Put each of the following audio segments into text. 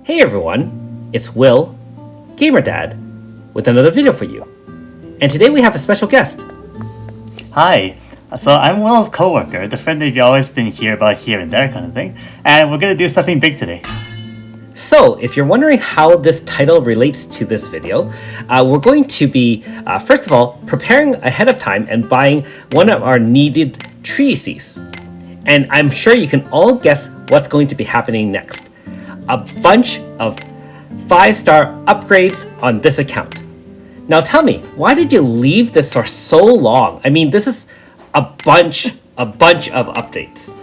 Hey everyone, it's Will, Gamer Dad, with another video for you. And today we have a special guest. Hi, so I'm Will's coworker, the friend that you've always been here about here and there kind of thing, and we're gonna do something big today. So, if you're wondering how this title relates to this video, we're going to be, first of all, preparing ahead of time and buying one of our needed treatises. And I'm sure you can all guess what's going to be happening next. A bunch of 5-star upgrades on this account. Now tell me, why did you leave this for so long? I mean, this is a bunch of updates.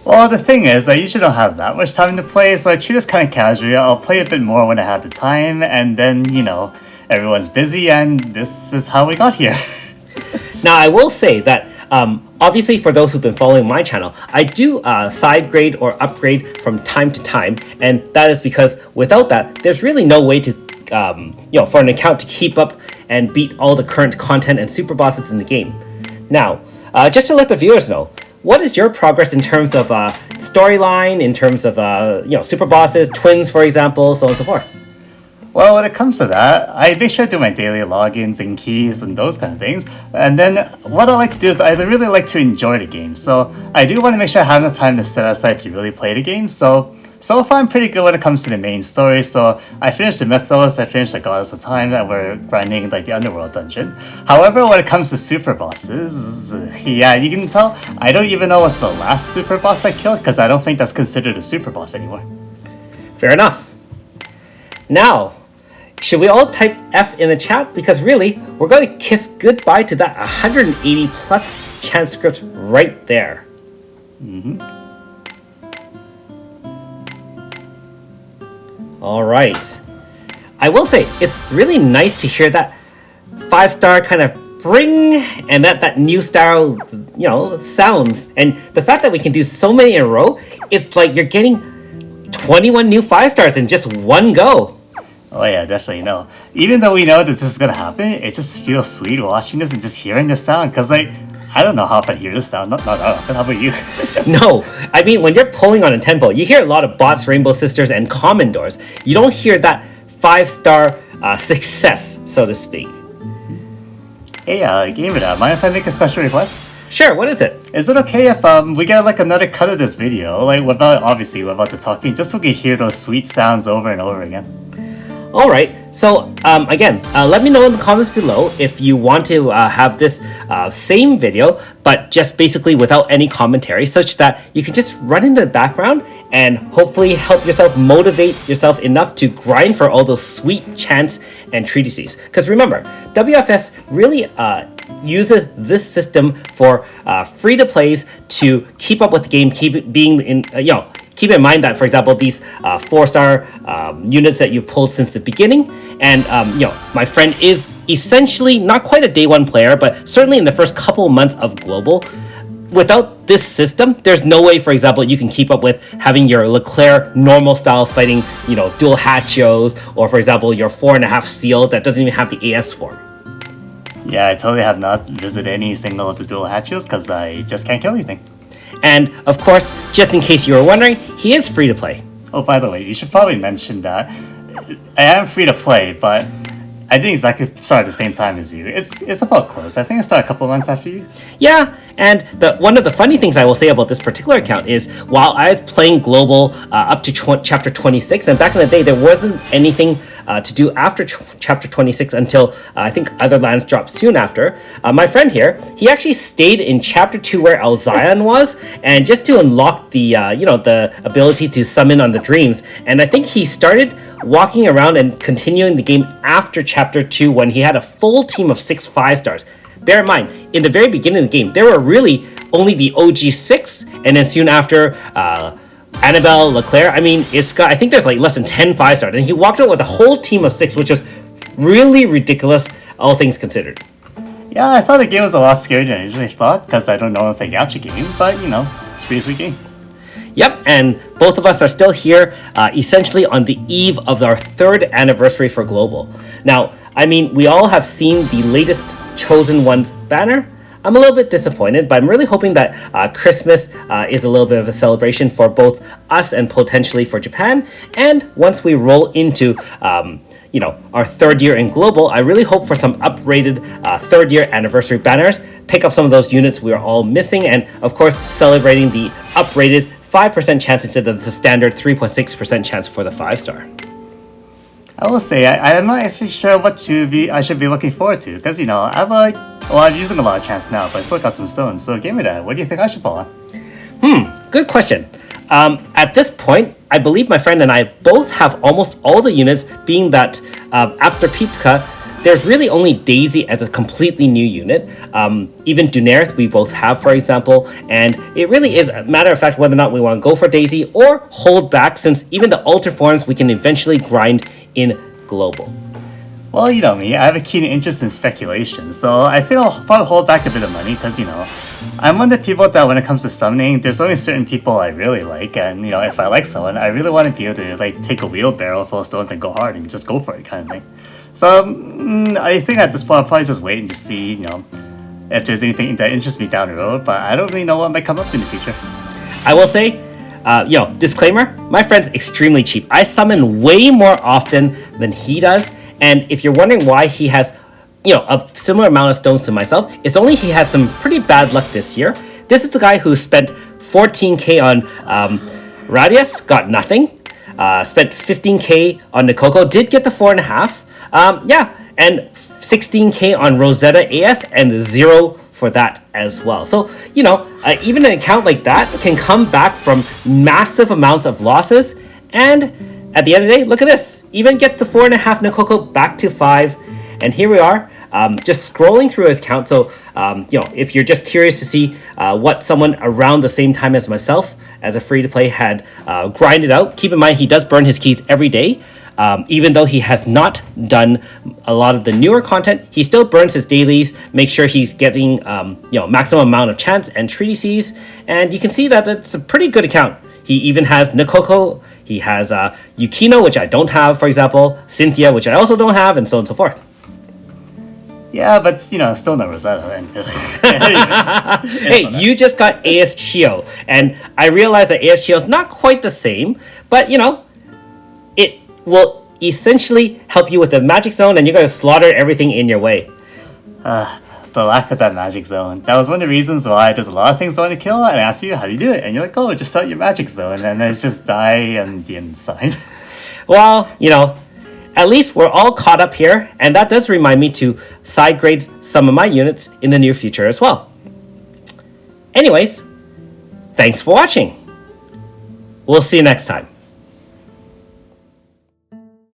Well, the thing is, I usually don't have that much time to play, so I treat this kind of casually. I'll play a bit more when I have the time, and then, everyone's busy, and this is how we got here. Now, I will say that, obviously for those who've been following my channel, I do side grade or upgrade from time to time, and that is because without that, there's really no way to, for an account to keep up and beat all the current content and super bosses in the game. Now, just to let the viewers know, what is your progress in terms of storyline, in terms of super bosses, twins, for example, so on and so forth? Well, when it comes to that, I make sure to do my daily logins and keys and those kind of things. And then what I like to do is I really like to enjoy the game. So I do want to make sure I have enough time to set aside to really play the game. So far I'm pretty good when it comes to the main story. So I finished the Mythos, I finished the Goddess of Time, and we're grinding like the Underworld dungeon. However, when it comes to super bosses, yeah, you can tell I don't even know what's the last super boss I killed because I don't think that's considered a super boss anymore. Fair enough. Now, should we all type F in the chat? Because really, we're going to kiss goodbye to that 180 plus chance script right there. All right. I will say, it's really nice to hear that 5-star kind of bring and that new style, sounds. And the fact that we can do so many in a row, it's like you're getting 21 new 5-stars in just one go. Oh yeah, definitely no. Even though we know that this is gonna happen, it just feels sweet watching this and just hearing this sound. Cause I don't know how often I hear this sound. Not often. How about you? No, I mean when you're pulling on a tempo, you hear a lot of bots, Rainbow Sisters, and Commodores. You don't hear that 5-star success, so to speak. Hey, Gamer Dad, mind if I make a special request? Sure. What is it? Is it okay if we get like another cut of this video, like without the talking, just so we can hear those sweet sounds over and over again? Alright, so again, let me know in the comments below if you want to have this same video, but just basically without any commentary, such that you can just run into the background and hopefully help yourself motivate yourself enough to grind for all those sweet chants and treatises. Because remember, WFS really uses this system for free-to-plays to keep up with the game, keep it being in, keep in mind that, for example, these 4-star units that you've pulled since the beginning, and my friend is essentially not quite a day one player, but certainly in the first couple of months of global. Without this system, there's no way, for example, you can keep up with having your Leclerc normal style fighting, dual Hatchios, or for example, your 4.5 seal that doesn't even have the AS form. Yeah, I totally have not visited any single of the dual Hatchios because I just can't kill anything. And, of course, just in case you were wondering, he is free to play. Oh, by the way, you should probably mention that I am free to play, but I didn't exactly start at the same time as you. It's about close. I think I started a couple of months after you. Yeah, and one of the funny things I will say about this particular account is while I was playing global up to chapter 26, and back in the day there wasn't anything to do after chapter 26 until I think Other Lands dropped soon after. My friend here, he actually stayed in chapter 2 where Alzion was, and just to unlock the the ability to summon on the dreams. And I think he started walking around and continuing the game after chapter 2 when he had a full team of 6 5-stars. Bear in mind, in the very beginning of the game, there were really only the OG 6, and then soon after, Annabelle, Leclerc. I mean, I think there's like less than 10 5-stars, and he walked out with a whole team of 6, which is really ridiculous, all things considered. Yeah, I thought the game was a lot scarier than I usually thought, because I don't know if I gacha games, but it's a pretty sweet game. Yep, and both of us are still here, essentially on the eve of our 3rd anniversary for Global. Now, I mean, we all have seen the latest Chosen One's banner. I'm a little bit disappointed, but I'm really hoping that Christmas is a little bit of a celebration for both us and potentially for Japan. And once we roll into our third year in global, I really hope for some uprated third year anniversary banners, pick up some of those units we are all missing, and of course celebrating the uprated 5% chance instead of the standard 3.6% chance for the 5-star. I will say I'm not actually sure what I should be looking forward to, because I'm using a lot of chance now, but I still got some stones. So give me that. What do you think I should pull on? Good question. At this point, I believe my friend and I both have almost all the units, being that after Pitka, there's really only Daisy as a completely new unit. Even Dunerith we both have, for example, and it really is a matter of fact whether or not we want to go for Daisy or hold back, since even the Ultra forms we can eventually grind in global. Well, you know me, I have a keen interest in speculation, so I think I'll probably hold back a bit of money, because, I'm one of the people that when it comes to summoning, there's only certain people I really like, and, if I like someone, I really want to be able to, take a wheelbarrow full of stones and go hard and just go for it kind of thing. So, I think at this point I'll probably just wait and just see, if there's anything that interests me down the road, but I don't really know what might come up in the future. I will say, disclaimer, my friend's extremely cheap. I summon way more often than he does, and if you're wondering why he has, a similar amount of stones to myself, it's only he had some pretty bad luck this year. This is the guy who spent 14k on Radius, got nothing. Spent 15k on Nikoko, did get the 4.5. And 16k on Rosetta AS and 0 for that as well. So, even an account like that can come back from massive amounts of losses, and at the end of the day, look at this. Even gets the 4.5 Nikoko back to 5, and here we are, just scrolling through his account. So, if you're just curious to see what someone around the same time as myself, as a free-to-play, had grinded out, keep in mind he does burn his keys every day. Even though he has not done a lot of the newer content, he still burns his dailies, make sure he's getting maximum amount of chance and treaty seas, and you can see that it's a pretty good account. He even has Nikoko, he has Yukino, which I don't have, for example, Cynthia, which I also don't have, and so on and so forth. Yeah, but still no Rosetta. Hey, you just got AS Chio, and I realize that AS Chio is not quite the same, but it will essentially help you with the magic zone, and you're going to slaughter everything in your way. The lack of that magic zone. That was one of the reasons why there's a lot of things I want to kill, and I asked you, how do you do it? And you're like, oh, just set your magic zone, and then it's just die on the inside. Well, at least we're all caught up here, and that does remind me to side grade some of my units in the near future as well. Anyways, thanks for watching. We'll see you next time.